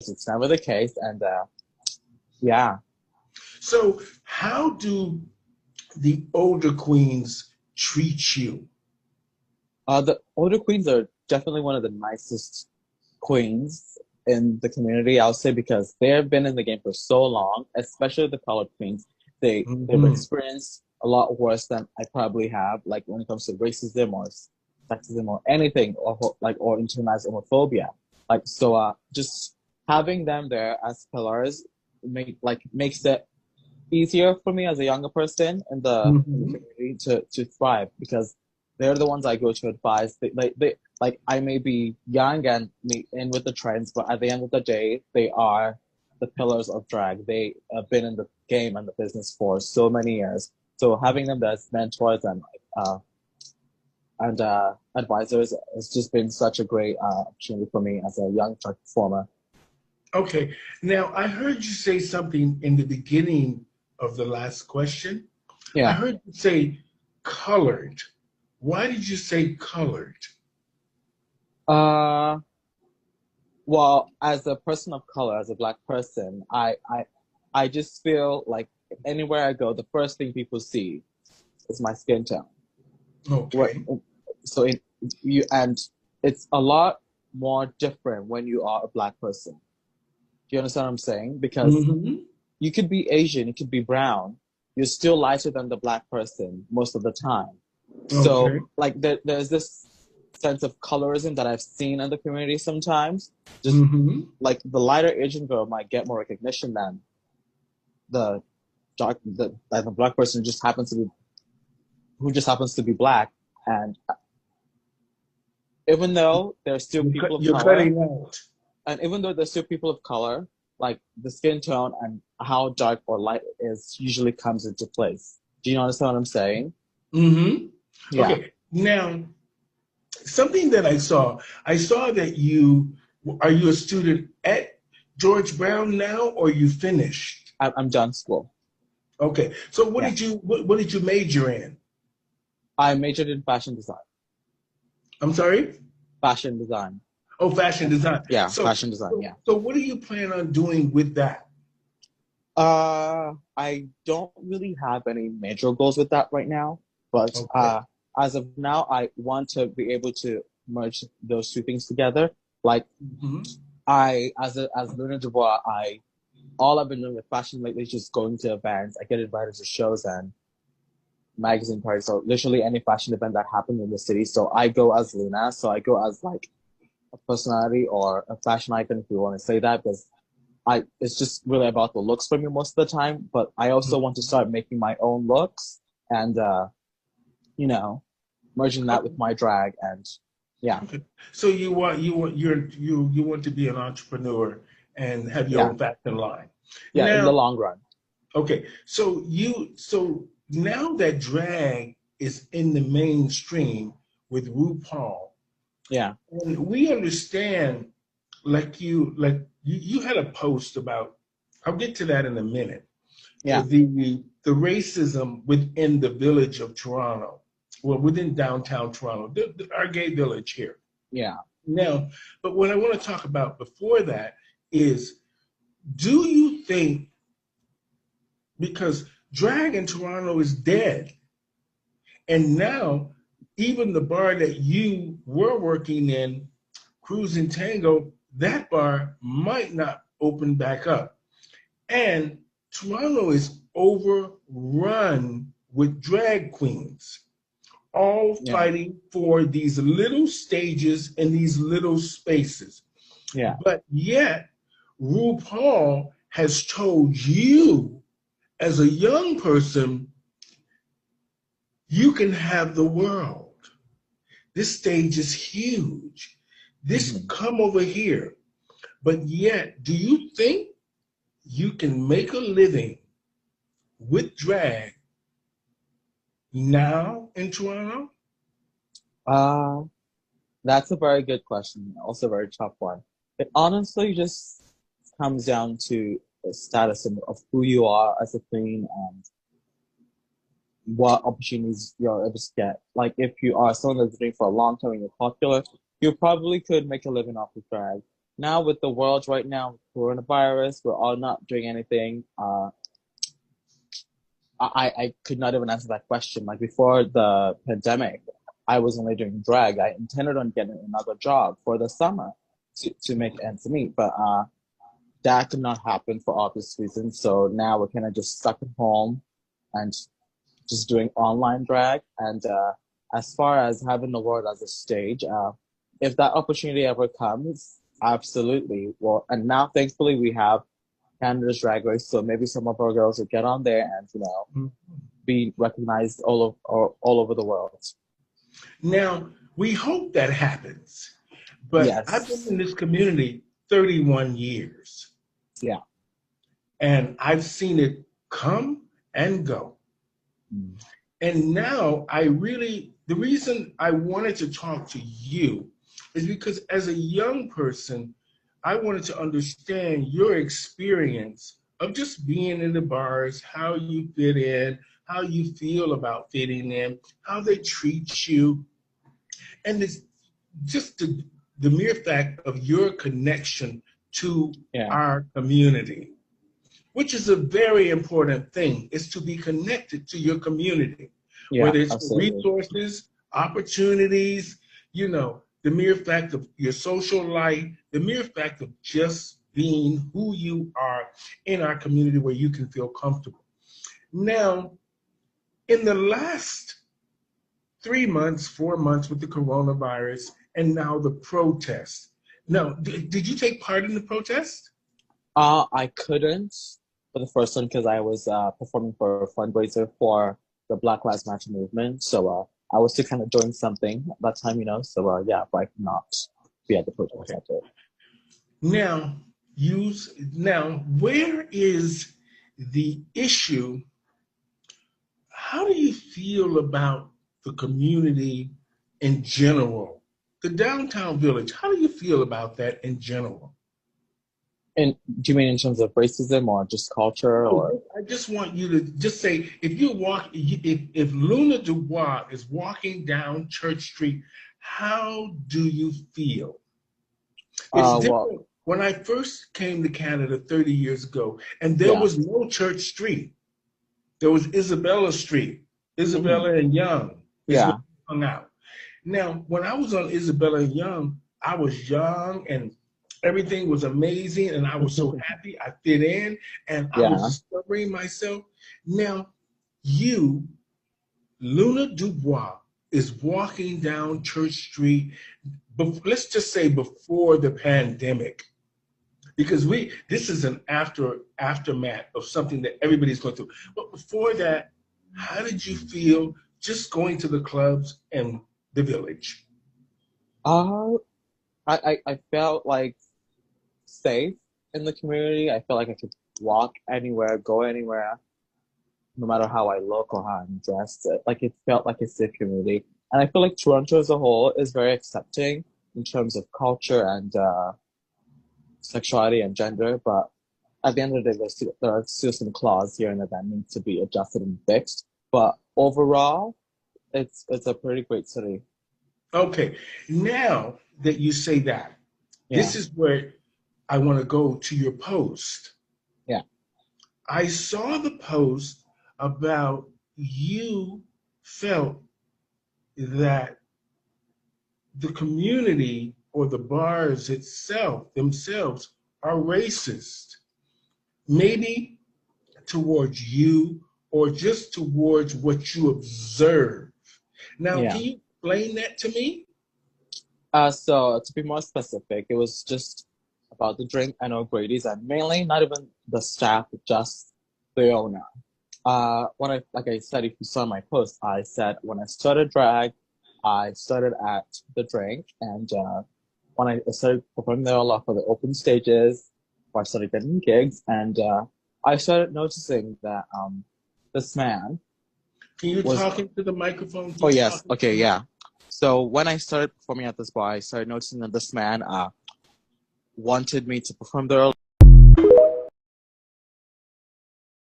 it's never the case. And yeah, So, how do the older queens treat you? the older queens are definitely one of the nicest queens in the community, I'll say, because they have been in the game for so long, especially the colored queens. They've Hmm. experienced a lot worse than I probably have, like when it comes to racism or sexism or anything, or internalized homophobia. Like so, just having them there as pillars makes it easier for me as a younger person in the Hmm. community to thrive because they're the ones I go to advise. They like I may be young and me in with the trends, but at the end of the day, they are the pillars of drag. They have been in the game and the business for so many years. So having them as mentors and advisors has just been such a great opportunity for me as a young drag performer. Okay. Now, I heard you say something in the beginning of the last question. I Yeah. heard you say colored. Why did you say colored? Uh, Well, as a person of color, as a black person, I just feel like anywhere I go, the first thing people see is my skin tone. What, Okay. so it, you and it's a lot more different when you are a black person. Do you understand what I'm saying? Because Hmm. you could be Asian, you could be brown, you're still lighter than the black person most of the time. So Okay. like there's this sense of colorism that I've seen in the community sometimes. Just Hmm. like the lighter Asian girl might get more recognition than the the black person just happens to be who just happens to be black. And even though there's still people of You're color, cutting out. and even though there's still people of color, like the skin tone and how dark or light it is usually comes into place. Do you understand what I'm saying? Hmm. Yeah. Okay. Now, something that I saw that are you a student at George Brown now, or you finished? I'm done school. Okay. So Yeah. what did you major in? I majored in fashion design. I'm sorry? Fashion design. Oh, fashion design. Yeah, So fashion design. so, Yeah. so what do you plan on doing with that? I don't really have any major goals with that right now, but Okay. as of now, I want to be able to merge those two things together. Like Hmm. as Luna Dubois, all I've been doing with fashion lately is just going to events. I get invited to shows and magazine parties, so literally any fashion event that happens in the city. So I go as Luna. So I go as like a personality or a fashion icon, if you want to say that, because it's just really about the looks for me most of the time, but I also want to start making my own looks and you know, merging that with my drag and yeah, Okay. So you want to be an entrepreneur and have your yeah, own fashion line. yeah, in Now, the long run. okay. So now that drag is in the mainstream with RuPaul, Yeah, and we understand, you had a post about. I'll get to that in a minute. yeah, The racism within the village of Toronto, well, within downtown Toronto, our gay village here. yeah. Now, but what I want to talk about before that is, do you think, because drag in Toronto is dead, and now even the bar that you were working in, Cruising Tango, that bar might not open back up. And Toronto is overrun with drag queens, all Yeah, fighting for these little stages and these little spaces. yeah. But yet, RuPaul has told you, as a young person, you can have the world. This stage is huge. This Hmm. come over here. But yet, do you think you can make a living with drag now in Toronto? Uh, that's a very good question. Also a very tough one. It honestly just comes down to the status of who you are as a queen and what opportunities you're able to get. Like if you are someone that's doing for a long time and you're popular, you probably could make a living off of drag. now with the world right now, coronavirus, we're all not doing anything. I could not even answer that question. Like before the pandemic, I was only doing drag. I intended on getting another job for the summer to make ends meet, but that could not happen for obvious reasons. So now we're kind of just stuck at home and just doing online drag. And as far as having the world as a stage, if that opportunity ever comes, absolutely. Well, and now thankfully we have Canada's Drag Race, so maybe some of our girls will get on there and be recognized all over the world. Now, we hope that happens, but Yes. I've been in this community 31 years. Yeah. And I've seen it come and go. And now the reason I wanted to talk to you is because as a young person, I wanted to understand your experience of just being in the bars, how you fit in, how you feel about fitting in, how they treat you. And it's just the mere fact of your connection to our community, which is a very important thing, is to be connected to your community, whether it's absolutely. resources, opportunities, the mere fact of your social life, the mere fact of just being who you are in our community where you can feel comfortable. Now, in the last 3 months, 4 months with the coronavirus, and now the protest. Now, did you take part in the protest? I couldn't for the first one because I was performing for a fundraiser for the Black Lives Matter movement. So I was still kind of doing something at that time, So but I could not be at the protest. Okay. Now, where is the issue? How do you feel about the community in general? The downtown village, how do you feel about that in general? And do you mean in terms of racism or just culture? Or I just want you to just say, if Luna Dubois is walking down Church Street, how do you feel? It's different. When I first came to Canada 30 years ago, and there was no Church Street. There was Isabella Street, Isabella and Young. Where we hung out. Now, when I was on Isabella and Young, I was young and everything was amazing, and I was so happy. I fit in, and I was discovering myself. Now, Luna Dubois, is walking down Church Street, but let's just say before the pandemic, because this is an aftermath of something that everybody's going through. But before that, how did you feel just going to the clubs and the village? I felt like safe in the community. I felt like I could walk anywhere, go anywhere, no matter how I look or how I'm dressed. Like it felt like a safe community. And I feel like Toronto as a whole is very accepting in terms of culture and sexuality and gender. But at the end of the day, there are still some clause here and there that need to be adjusted and fixed. But overall, it's a pretty great city. Okay, now that you say that, this is where I want to go to your post. Yeah. I saw the post about you felt that the community or the bars themselves are racist, maybe towards you or just towards what you observe. Now, can you explain that to me? So to be more specific, it was just about the drink and O'Grady's, and mainly not even the staff, just the owner. Like I said, if you saw my post, I said when I started drag, I started at the drink, and when I started performing there a lot for the open stages, I started getting gigs, and I started noticing that this man. Can you talk into the microphone? Oh yes, okay, yeah. So when I started performing at this bar, I started noticing that this man wanted me to perform there